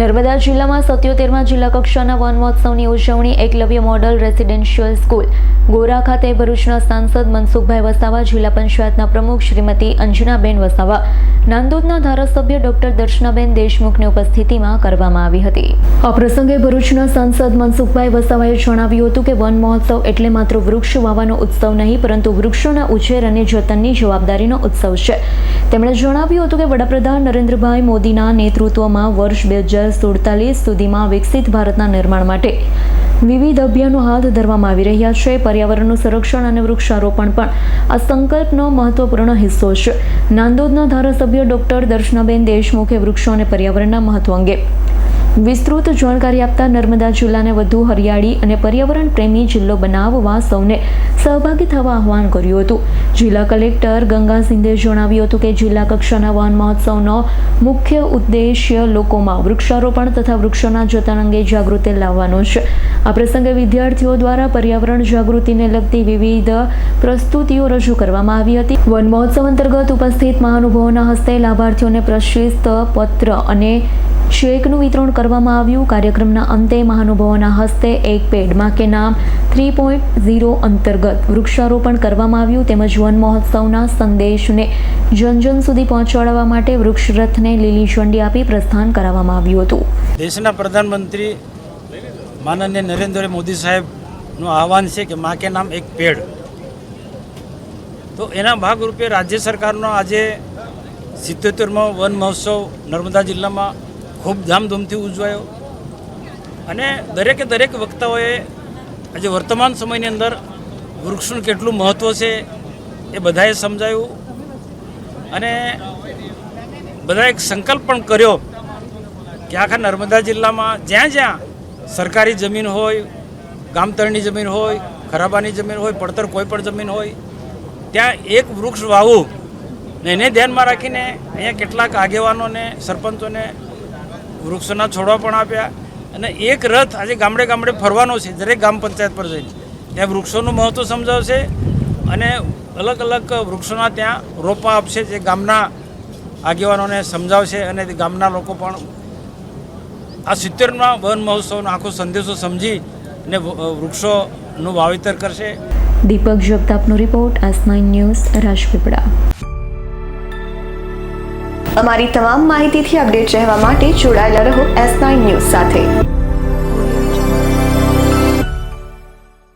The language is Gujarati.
નર્મદા જિલ્લામાં 77મા જિલ્લા કક્ષાના વન મહોત્સવની ઉજવણી એકલવ્ય મોડલ રેસિડેન્શિયલ સ્કૂલ ગોરા ખાતે ભરૂચના સાંસદ મનસુખભાઈ વસાવા, જિલ્લા પંચાયતના પ્રમુખ શ્રીમતી અંજનાબેન વસાવા, નાંદોદના ધારાસભ્ય ડોક્ટર દર્શનાબેન દેશમુખની ઉપસ્થિતિમાં કરવામાં આવી હતી। આ પ્રસંગે ભરૂચના સાંસદ મનસુખભાઈ વસાવાએ જણાવ્યું હતું કે વન મહોત્સવ એટલે માત્ર વૃક્ષ વાવવાનો ઉત્સવ નહીં, પરંતુ વૃક્ષોના ઉછેર અને જતનની જવાબદારીનો ઉત્સવ છે। તેમણે જણાવ્યું હતું કે વડાપ્રધાન નરેન્દ્રભાઈ મોદીના નેતૃત્વમાં વર્ષ 2047 સુધીમાં વિકસિત ભારતના નિર્માણ માટે વિવિધ અભિયાનો હાથ ધરવામાં આવી રહ્યા છે। પર્યાવરણનું સંરક્ષણ અને વૃક્ષારોપણ પણ આ સંકલ્પનો મહત્વપૂર્ણ હિસ્સો છે। નાંદોદના ધારાસભ્ય ડોક્ટર દર્શનાબેન દેશમુખે વૃક્ષો અને પર્યાવરણના મહત્વ અંગે વિસ્તૃત જાણકારી આપતા નર્મદા જિલ્લાને વધુ હરિયાળી અને પર્યાવરણ પ્રેમી જિલ્લો બનાવવા સૌને સહભાગી થવા આહવાન કર્યું હતું। જિલ્લા કલેક્ટર ગંગા સિંધે જણાવ્યું હતું કે જિલ્લા કક્ષાના વન મહોત્સવનો મુખ્ય ઉદ્દેશ્ય લોકોમાં વૃક્ષારોપણ તથા વૃક્ષોના જતન અંગે જાગૃતિ લાવવાનો છે। આ પ્રસંગે વિદ્યાર્થીઓ દ્વારા પર્યાવરણ જાગૃતિને લગતી વિવિધ પ્રસ્તુતિઓ રજૂ કરવામાં આવી હતી। વન મહોત્સવ અંતર્ગત ઉપસ્થિત મહાનુભાવોના હસ્તે લાભાર્થીઓને પ્રશસ્તિ પત્ર અને ચેકનું વિતરણ કરવામાં આવ્યું। કાર્યક્રમના અંતે મહાનુભાવોના હસ્તે એક પેડ માં કે નામ 3.0 અંતર્ગત વૃક્ષારોપણ કરવામાં આવ્યું, તેમજ વન મહોત્સવના સંદેશને જન સુધી પહોંચાડવા માટે વૃક્ષ રથને લીલી ઝંડી આપી પ્રસ્થાન કરાવવામાં આવ્યું હતું। દેશના પ્રધાનમંત્રી માનનીય નરેન્દ્ર મોદી સાહેબનું આહવાન છે કે માં કે નામ એક પેડ, તો એના ભાગરૂપે રાજ્ય સરકારનો આજે 77મો વન મહોત્સવ નર્મદા જિલ્લામાં ખૂબ ધામધૂમથી ઉજવાયો અને દરેકે દરેક વક્તાઓએ આજે વર્તમાન સમયની અંદર વૃક્ષનું કેટલું મહત્ત્વ છે એ બધાએ સમજાયું અને બધાએ એક સંકલ્પ પણ કર્યો કે આખા નર્મદા જિલ્લામાં જ્યાં જ્યાં સરકારી જમીન હોય, ગામતળની જમીન હોય, ખરાબાની જમીન હોય, પડતર કોઈ પણ જમીન હોય, ત્યાં એક વૃક્ષ વાવવું ને એને ધ્યાનમાં રાખીને અહીંયા કેટલાક આગેવાનોને, સરપંચોને વૃક્ષોના છોડવા પણ આપ્યા અને એક રથ આજે ગામડે ગામડે ફરવાનો છે, દરેક ગ્રામ પંચાયત પર જઈને ત્યાં વૃક્ષોનું મહત્ત્વ સમજાવશે અને અલગ અલગ વૃક્ષોના ત્યાં રોપા આપશે, જે ગામના આગેવાનોને સમજાવશે અને ગામના લોકો પણ આ 70મા વન મહોત્સવનો આખો સંદેશો સમજી અને વૃક્ષોનું વાવેતર કરશે। દીપક જગતાપનો રિપોર્ટ, S9 ન્યૂઝ, રાજપીપળા। અમારી તમામ માહિતીથી અપડેટ રહેવા માટે જોડાયેલા રહો S9 ન્યૂઝ સાથે।